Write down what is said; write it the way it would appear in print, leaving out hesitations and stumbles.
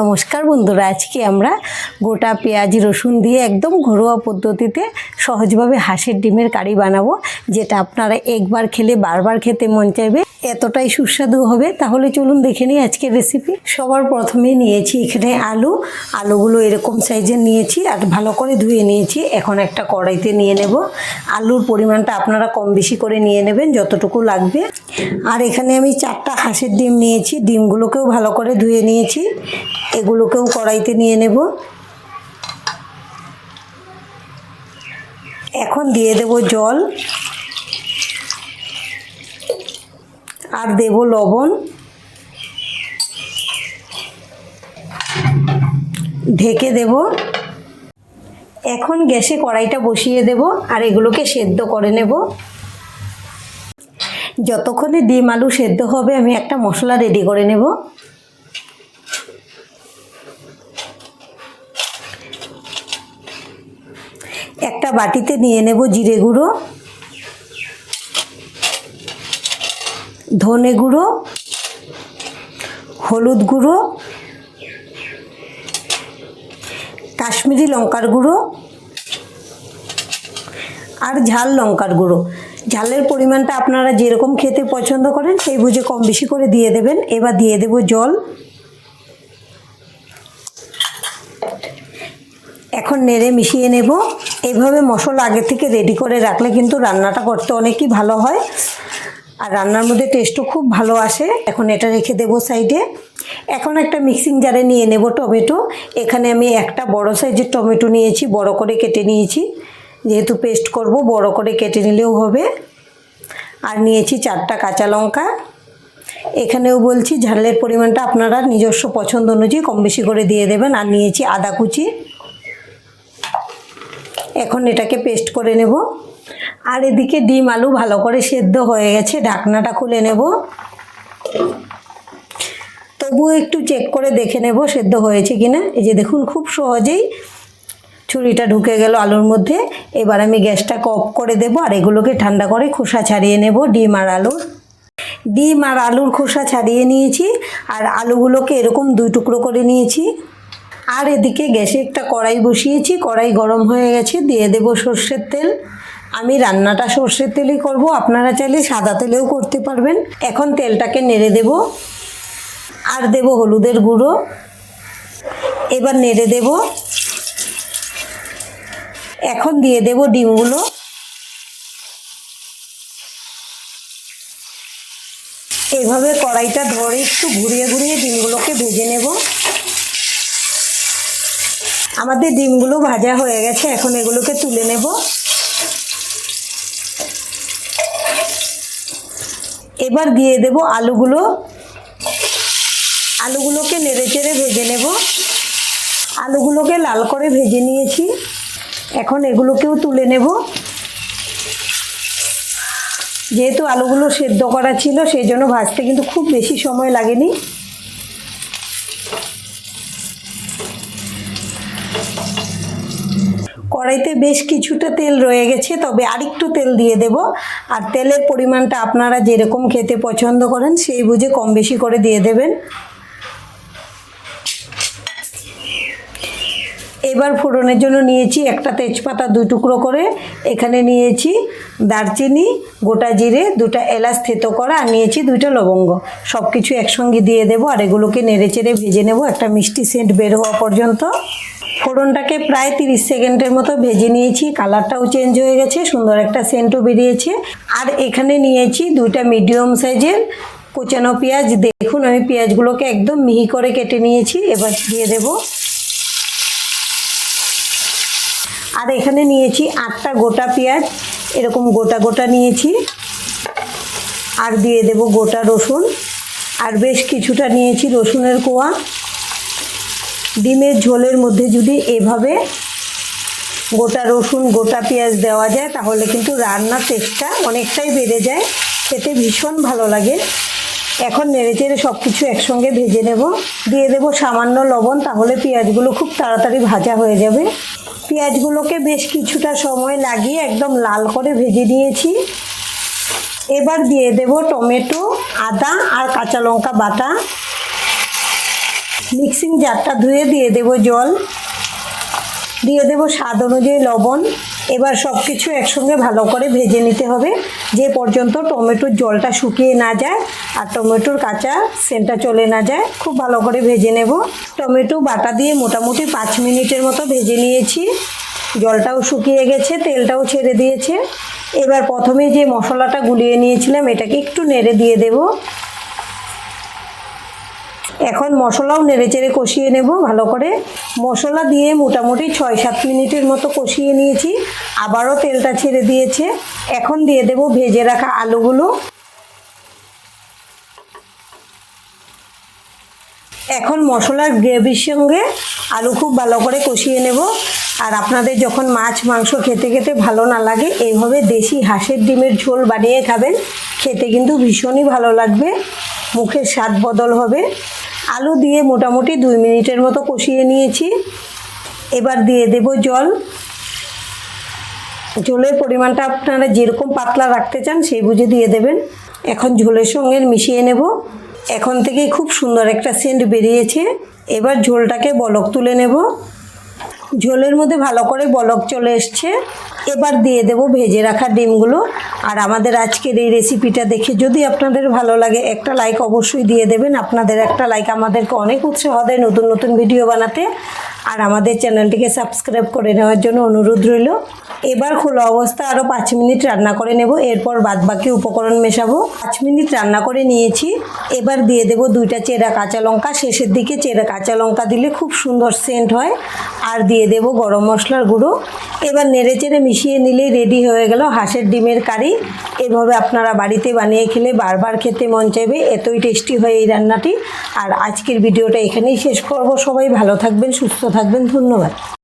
নমস্কার বন্ধুরা, আজকে আমরা গোটা পেঁয়াজ রসুন দিয়ে একদম ঘরোয়া পদ্ধতিতে সহজভাবে হাঁসের ডিমের কারি বানাবো, যেটা আপনারা একবার খেলে বারবার খেতে মন চাইবে, এতটাই সুস্বাদু হবে। তাহলে চলুন দেখে নিই আজকের রেসিপি। সবার প্রথমে নিয়েছি এখানে আলুগুলো এরকম সাইজের নিয়েছি আর ভালো করে ধুয়ে নিয়েছি। এখন একটা কড়াইতে নিয়ে নেব। আলুর পরিমাণটা আপনারা কম বেশি করে নিয়ে নেবেন যতটুকু লাগবে। আর এখানে আমি 4টা হাঁসের ডিম নিয়েছি, ডিমগুলোকেও ভালো করে ধুয়ে নিয়েছি। এগুলোকেও কড়াইতে নিয়ে নেব। এখন দিয়ে দেব জল আর দেব লবণ, ঢেকে দেব। এখন গ্যাসে কড়াইটা বসিয়ে দেব আর এগুলোকে সেদ্ধ করে নেব। যতক্ষণে ডিম আলু সেদ্ধ হবে আমি একটা মশলা রেডি করে নেব। একটা বাটিতে নিয়ে নেব জিরে গুঁড়ো, ধনে গুঁড়ো, হলুদ গুঁড়ো, কাশ্মীরি লঙ্কার গুঁড়ো আর ঝাল লঙ্কার গুঁড়ো। ঝালের পরিমাণটা আপনারা যেরকম খেতে পছন্দ করেন সেই বুঝে কম বেশি করে দিয়ে দেবেন। এবার দিয়ে দেব জল। এখন নেড়ে মিশিয়ে নেব। এইভাবে মশলা আগে থেকে রেডি করে রাখলে কিন্তু রান্নাটা করতে অনেকই ভালো হয় আর রান্নার মধ্যে টেস্টও খুব ভালো আসে। এখন এটা রেখে দেব সাইডে। এখন একটা মিক্সিং জারে নিয়ে নেব টমেটো। এখানে আমি একটা বড় সাইজের টমেটো নিয়েছি, বড় করে কেটে নিয়েছি। যেহেতু পেস্ট করব বড় করে কেটে নিলেও হবে। আর নিয়েছি 4টা কাঁচা লঙ্কা। এখানেও বলছি ঝালের পরিমাণটা আপনারা নিজস্ব পছন্দ অনুযায়ী কম বেশি করে দিয়ে দেবেন। আর নিয়েছি আদা কুচি। এখন এটাকে পেস্ট করে নেব। আর এদিকে ডিম আলু ভালো করে সেদ্ধ হয়ে গেছে, ঢাকনাটা খুলে নেব। তবুও একটু চেক করে দেখে নেব সেদ্ধ হয়েছে কিনা। এই যে দেখুন, খুব সহজেই ছুরিটা ঢুকে গেল আলুর মধ্যে। এবার আমি গ্যাসটা অফ করে দেব আর এগুলোকে ঠান্ডা করে খোসা ছাড়িয়ে নেব। ডিম আর আলুর খোসা ছাড়িয়ে নিয়েছি আর আলুগুলোকে এরকম 2 টুকরো করে নিয়েছি। আর এদিকে গ্যাসে একটা কড়াই বসিয়েছি, কড়াই গরম হয়ে গেছে। দিয়ে দেব সর্ষের তেল। আমি রান্নাটা সর্ষের তেলেই করব, আপনারা চাইলে সাদা তেলেও করতে পারবেন। এখন তেলটাকে নেড়ে দেব আর দেব হলুদের গুঁড়ো। এবার নেড়ে দেব। এখন দিয়ে দেব ডিমগুলো। এইভাবে কড়াইটা ধরে একটু ঘুরিয়ে ঘুরিয়ে ডিমগুলোকে ভেজে নেব। আমাদের ডিমগুলো ভাজা হয়ে গেছে, এখন এগুলোকে তুলে নেব। এবার দিয়ে দেব আলুগুলোকে নেড়ে চেড়ে ভেজে নেব। আলুগুলোকে লাল করে ভেজে নিয়েছি। এখন এগুলোকেও তুলে নেব। যেহেতু আলুগুলো সেদ্ধ করা ছিল সেই জন্য ভাজতে কিন্তু খুব বেশি সময় লাগেনি। কড়াইতে বেশ কিছুটা তেল রয়ে গেছে, তবে আরেকটু তেল দিয়ে দেব। আর তেলের পরিমাণটা আপনারা যেরকম খেতে পছন্দ করেন সেই বুঝে কম বেশি করে দিয়ে দেবেন। এবার ফোড়নের জন্য নিয়েছি একটা তেজপাতা 2 টুকরো করে। এখানে নিয়েছি দারচিনি, গোটা জিরে, 2টা এলাচ থেতো করা আর নিয়েছি 2টা লবঙ্গ। সব কিছু একসঙ্গে দিয়ে দেব আর এগুলোকে নেড়ে চেড়ে ভেজে নেব একটা মিষ্টি সেন্ট বের হওয়া পর্যন্ত। ফোড়নটাকে প্রায় 30 সেকেন্ডের মতো ভেজে নিয়েছি। কালারটাও চেঞ্জ হয়ে গেছে, সুন্দর একটা সেন্টও বেরিয়েছে। আর এখানে নিয়েছি 2টা মিডিয়াম সাইজের কুচানো পেঁয়াজ। দেখুন আমি পেঁয়াজগুলোকে একদম মিহি করে কেটে নিয়েছি। এবার দিয়ে দেব। আর এখানে নিয়েছি 8টা গোটা পেঁয়াজ, এরকম গোটা গোটা নিয়েছি। আর দিয়ে দেব গোটা রসুন আর বেশ কিছুটা নিয়েছি রসুনের কোয়া। ডিমের ঝোলের মধ্যে যদি এভাবে গোটা রসুন গোটা পেঁয়াজ দেওয়া যায় তাহলে কিন্তু রান্নার টেস্টটা অনেকটাই বেড়ে যায়, খেতে ভীষণ ভালো লাগে। এখন নেড়েচেড়ে সব কিছু একসঙ্গে ভেজে নেব। দিয়ে দেব সামান্য লবণ, তাহলে পেঁয়াজগুলো খুব তাড়াতাড়ি ভাজা হয়ে যাবে। পেঁয়াজগুলোকে বেশ কিছুটা সময় লাগিয়ে একদম লাল করে ভেজে নিয়েছি। এবার দিয়ে দেব টমেটো, আদা আর কাঁচা লঙ্কা বাটা। মিক্সিং জারটা ধুয়ে দিয়ে দেব জল, দিয়ে দেব স্বাদ অনুযায়ী লবণ। এবার সব কিছু একসঙ্গে ভালো করে ভেজে নিতে হবে যে পর্যন্ত টমেটোর জলটা শুকিয়ে না যায় আর টমেটোর কাঁচা সেন্টটা চলে না যায়। খুব ভালো করে ভেজে নেব। টমেটো বাটা দিয়ে মোটামুটি 5 মিনিটের মতো ভেজে নিয়েছি। জলটাও শুকিয়ে গেছে, তেলটাও ছেড়ে দিয়েছে। এবার প্রথমে যে মশলাটা গুলিয়ে নিয়েছিলাম এটাকে একটু নেড়ে দিয়ে দেব। এখন মশলাও নেড়েচেড়ে কষিয়ে নেব ভালো করে। মশলা দিয়ে মোটামুটি 6-7 মিনিটের মতো কষিয়ে নিয়েছি। আবারও তেলটা ছেড়ে দিয়েছে। এখন দিয়ে দেব ভেজে রাখা আলুগুলো। এখন মশলার গ্রেভির সঙ্গে আলু খুব ভালো করে কষিয়ে নেব। আর আপনাদের যখন মাছ মাংস খেতে খেতে ভালো না লাগে, এইভাবে দেশি হাঁসের ডিমের ঝোল বানিয়ে খাবেন, খেতে কিন্তু ভীষণই ভালো লাগবে, মুখের স্বাদ বদল হবে। আলু দিয়ে মোটামুটি 2 মিনিটের মতো কষিয়ে নিয়েছি। এবার দিয়ে দেব জল। ঝোলের পরিমাণটা আপনারা যেরকম পাতলা রাখতে চান সেই বুঝে দিয়ে দেবেন। এখন ঝোলের সঙ্গে মিশিয়ে নেব। এখন থেকেই খুব সুন্দর একটা সেন্ট বেরিয়েছে। এবার ঝোলটাকে বলক তুলে নেব। ঝোলের মধ্যে ভালো করে বলক চলে এসছে। এবার দিয়ে দেব ভেজে রাখা ডিমগুলো। আর আমাদের আজকের এই রেসিপিটা দেখে যদি আপনাদের ভালো লাগে একটা লাইক অবশ্যই দিয়ে দেবেন। আপনাদের একটা লাইক আমাদেরকে অনেক উৎসাহ দেয় নতুন নতুন ভিডিও বানাতে। আর আমাদের চ্যানেলটিকে সাবস্ক্রাইব করে নেওয়ার জন্য অনুরোধ রইল। এবার খোলা অবস্থা আরও 5 মিনিট রান্না করে নেব। এরপর বাদবাকি উপকরণ মেশাবো। 5 মিনিট রান্না করে নিয়েছি। এবার দিয়ে দেব 2টা চেরা কাঁচা লঙ্কা। শেষের দিকে চেরা কাঁচা লঙ্কা দিলে খুব সুন্দর সেন্ট হয়। আর দিয়ে দেব গরম মশলার গুঁড়ো। এবার নেড়েচেড়ে মিশিয়ে নিলেই রেডি হয়ে গেল হাঁসের ডিমের কারি। এভাবে আপনারা বাড়িতে বানিয়ে খেলে বারবার খেতে মন চাইবে, এতই টেস্টি হয় এই রান্নাটি। আর আজকের ভিডিওটা এখানেই শেষ করব। সবাই ভালো থাকবেন, সুস্থ থাকবেন। ধন্যবাদ।